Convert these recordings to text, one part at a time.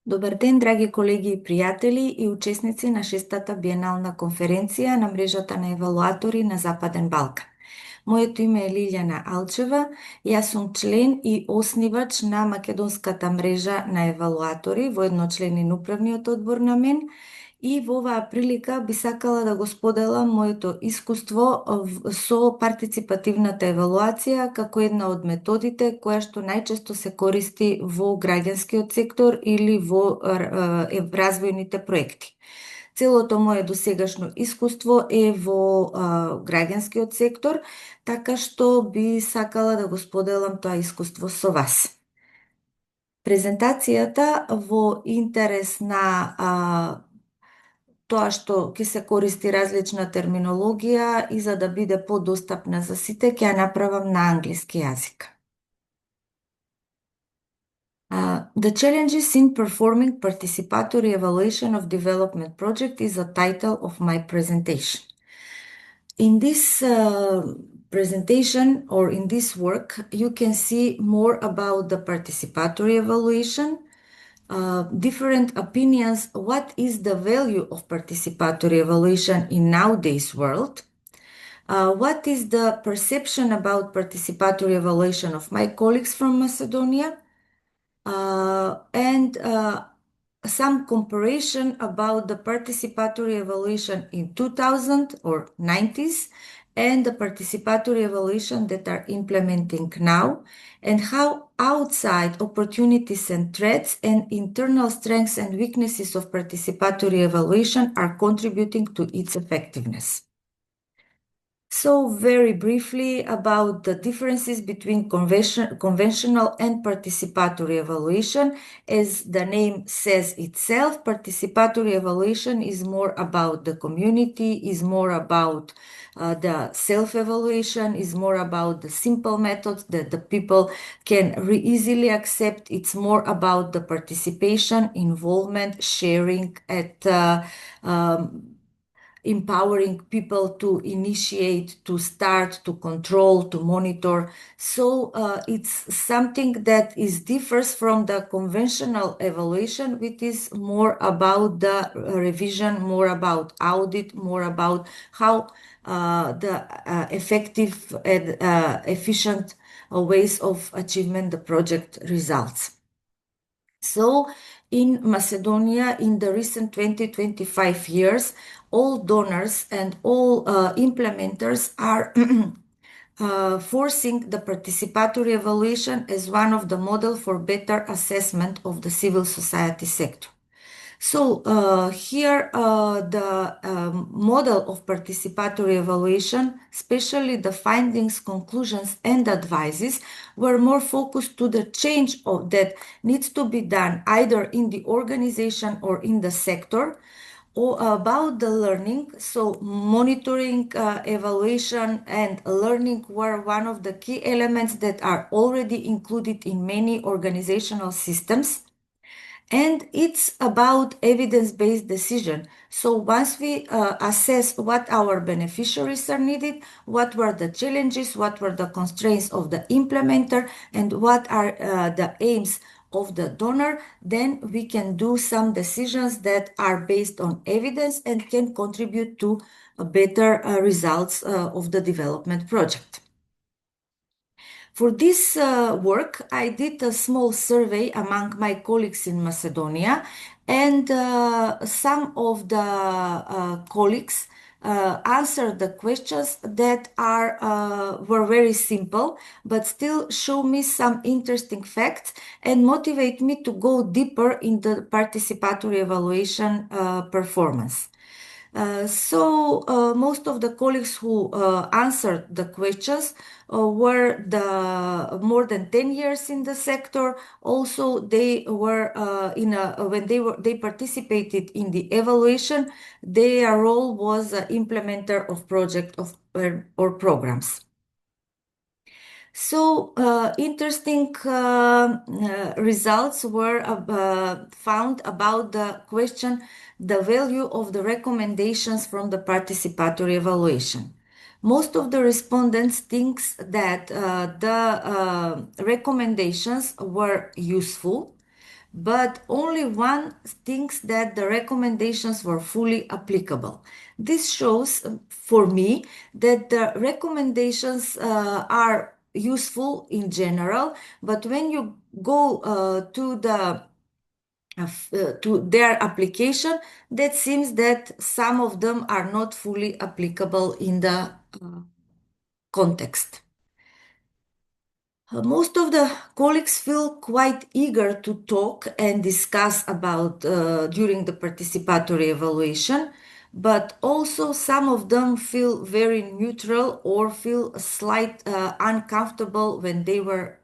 Добър ден, драги колеги и приятели и участници на шестата биенална конференция на мрежата на евалуатори на Западен Балкан. Моето име е Liljana Alceva и аз съм член и основач на Македонската мрежа на евалуатори, воедно член и на управниот одбор на МЕН. И во оваа прилика би сакала да го споделам моето искуство со партиципативната евалуација како една од методите која што најчесто се користи во граѓанскиот сектор или во развојните проекти. Целото мое досегашно искуство е во граѓанскиот сектор, така што би сакала да го споделам тоа искуство со вас. Презентацијата во интерес на тоа што ќе се користи различна терминологија и за да биде подостапна за сите, ќе ја направам на англиски јазик. The challenges in performing participatory evaluation of development project is the title of my presentation. In this presentation or in this work, you can see more about the participatory evaluation, different opinions, what is the value of participatory evaluation in nowadays world, what is the perception about participatory evaluation of my colleagues from Macedonia, and some comparison about the participatory evaluation in 2000 or 90s and the participatory evaluation that are implementing now, and how outside opportunities and threats and internal strengths and weaknesses of participatory evaluation are contributing to its effectiveness. So very briefly about the differences between conventional and participatory evaluation. As the name says itself, participatory evaluation is more about the community, is more about the self-evaluation, is more about the simple methods that the people can easily accept. It's more about the participation, involvement, sharing at empowering people to initiate, to start, to control, to monitor. So it's something that differs from the conventional evaluation, which is more about the revision, more about audit, more about how the effective and efficient ways of achievement the project results. So in Macedonia, in the recent 20-25 years, all donors and all implementers are forcing the participatory evaluation as one of the model for better assessment of the civil society sector. So here the model of participatory evaluation, especially the findings, conclusions, and advices, were more focused to the change that needs to be done either in the organization or in the sector, or about the learning. So monitoring, evaluation, and learning were one of the key elements that are already included in many organizational systems. And it's about evidence-based decision. So once we assess what our beneficiaries are needed, what were the challenges, what were the constraints of the implementer, and what are the aims of the donor, then we can do some decisions that are based on evidence and can contribute to better results of the development project. For this work, I did a small survey among my colleagues in Macedonia, and some of the colleagues answered the questions that were very simple, but still show me some interesting facts and motivate me to go deeper in the participatory evaluation performance. So most of the colleagues who answered the questions were the more than 10 years in the sector. Also, they were when they participated in the evaluation, their role was implementer of project or programs. So interesting results were found about the question, the value of the recommendations from the participatory evaluation. Most of the respondents thinks that the recommendations were useful, but only one thinks that the recommendations were fully applicable. This shows for me that the recommendations are useful in general, but when you go to their application, that seems that some of them are not fully applicable in the context. Most of the colleagues feel quite eager to talk and discuss about during the participatory evaluation, but also some of them feel very neutral or feel slight uncomfortable when they were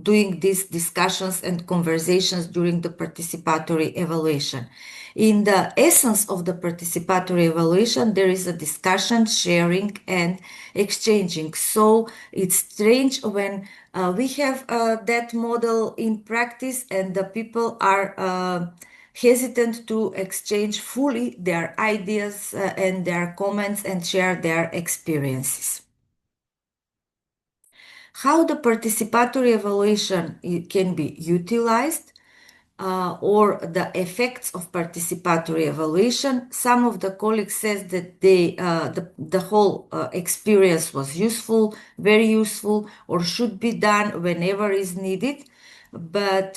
doing these discussions and conversations during the participatory evaluation. In the essence of the participatory evaluation, there is a discussion, sharing, and exchanging. So it's strange when we have that model in practice and the people are hesitant to exchange fully their ideas and their comments and share their experiences. How the participatory evaluation can be utilized or the effects of participatory evaluation. Some of the colleagues says that the whole experience was useful, very useful, or should be done whenever is needed. But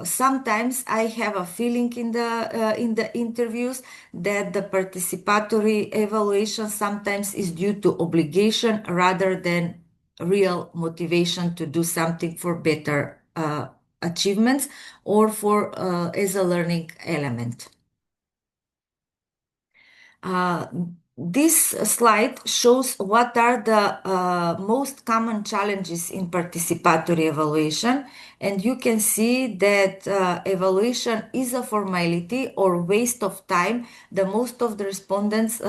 sometimes I have a feeling in the interviews that the participatory evaluation sometimes is due to obligation rather than real motivation to do something for better achievements or for as a learning element. Uh, this slide shows what are the most common challenges in participatory evaluation, and you can see that evaluation is a formality or waste of time. The most of the respondents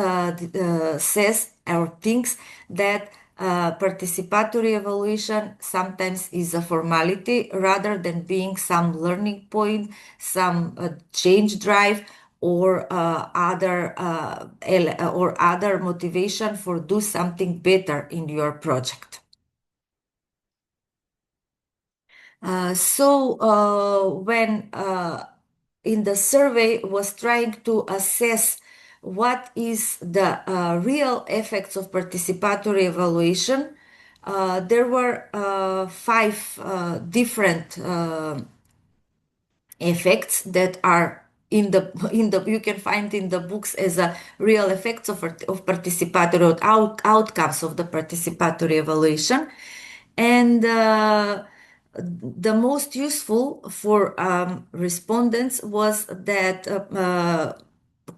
says or thinks that participatory evaluation sometimes is a formality rather than being some learning point, some change drive, or other motivation for do something better in your project. When in the survey was trying to assess what is the real effects of participatory evaluation, there were five different effects that are in the you can find in the books as a real effects of participatory or outcomes of the participatory evaluation, and the most useful for respondents was that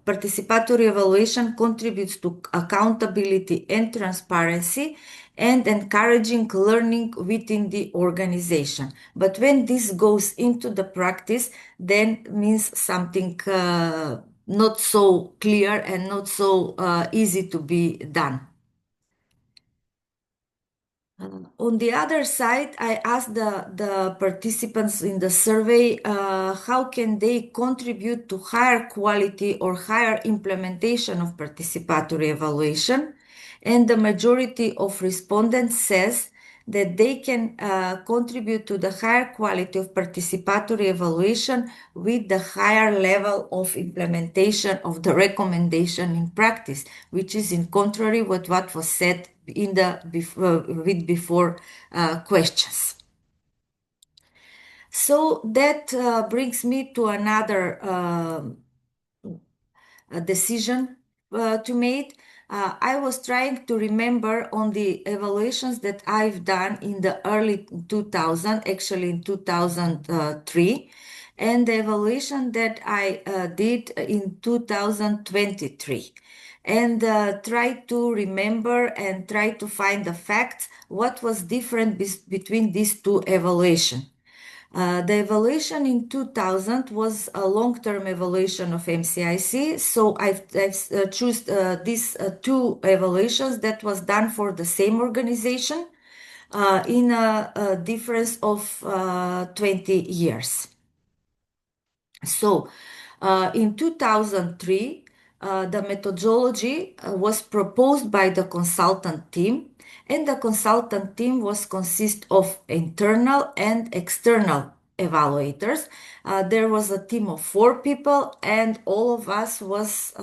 participatory evaluation contributes to accountability and transparency and encouraging learning within the organization. But when this goes into the practice, then means something not so clear and not so easy to be done. On the other side, I asked the participants in the survey how can they contribute to higher quality or higher implementation of participatory evaluation. And the majority of respondents says that they can contribute to the higher quality of participatory evaluation with the higher level of implementation of the recommendation in practice, which is in contrary with what was said in the before questions. So that brings me to another decision to make. I was trying to remember on the evaluations that I've done in the early 2000, actually in 2003, and the evaluation that I did in 2023, and try to remember and try to find the facts, what was different between these two evaluations. The evaluation in 2000 was a long-term evaluation of MCIC, so I've choose these two evaluations that was done for the same organization in a difference of 20 years. So in 2003, the methodology was proposed by the consultant team, and the consultant team was consist of internal and external evaluators. There was a team of 4 people, and all of us was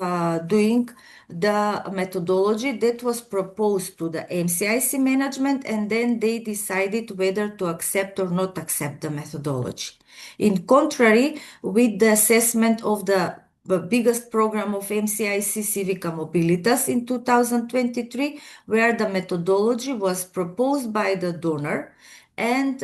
doing the methodology that was proposed to the MCIC management, and then they decided whether to accept or not accept the methodology. In contrary, with the assessment of the biggest program of MCIC Civica Mobilitas in 2023, where the methodology was proposed by the donor and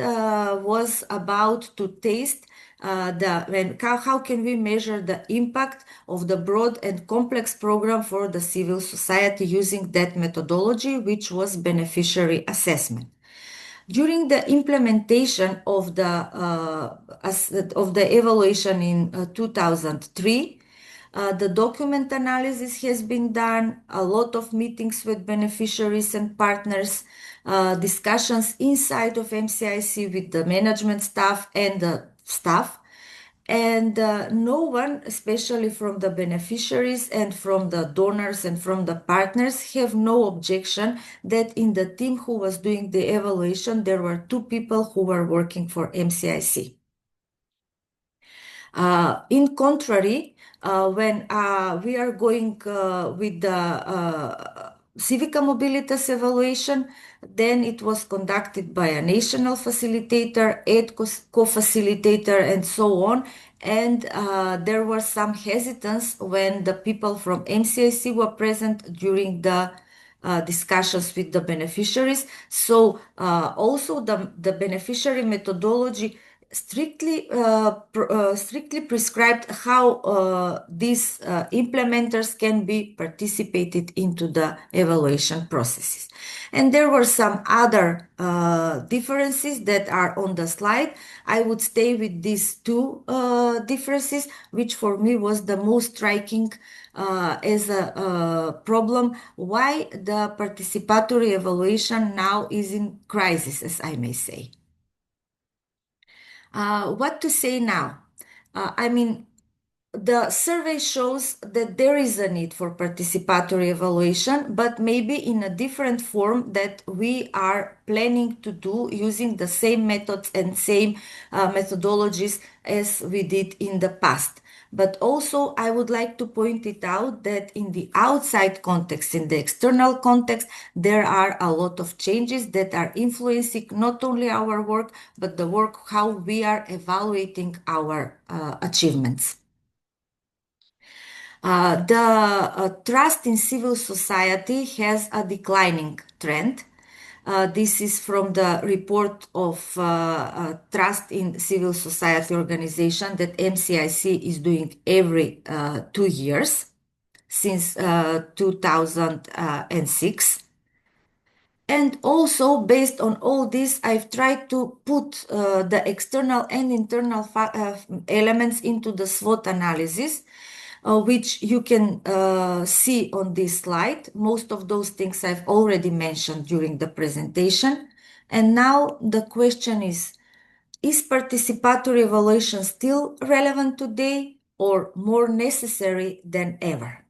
was about to taste how can we measure the impact of the broad and complex program for the civil society using that methodology, which was beneficiary assessment. During the implementation of the evaluation in 2003, the document analysis has been done, a lot of meetings with beneficiaries and partners, discussions inside of MCIC with the management staff and the staff. And no one, especially from the beneficiaries and from the donors and from the partners, have no objection that in the team who was doing the evaluation, there were 2 people who were working for MCIC. In contrary, when we are going with the Civica Mobilitas evaluation, then it was conducted by a national facilitator, aid co-facilitator, and so on. And there was some hesitance when the people from MCIC were present during the discussions with the beneficiaries. So also the beneficiary methodology strictly prescribed how these implementers can be participated into the evaluation processes. And there were some other differences that are on the slide. I would stay with these 2 differences, which for me was the most striking as a problem, why the participatory evaluation now is in crisis, as I may say. What to say now? I mean, the survey shows that there is a need for participatory evaluation, but maybe in a different form that we are planning to do using the same methods and same methodologies as we did in the past. But also, I would like to point it out that in the outside context, in the external context, there are a lot of changes that are influencing not only our work, but the work how we are evaluating our achievements. The trust in civil society has a declining trend. This is from the report of Trust in Civil Society Organization that MCIC is doing every 2 years since 2006. And also, based on all this, I've tried to put the external and internal elements into the SWOT analysis, which you can see on this slide. Most of those things I've already mentioned during the presentation. And now the question is participatory evaluation still relevant today or more necessary than ever?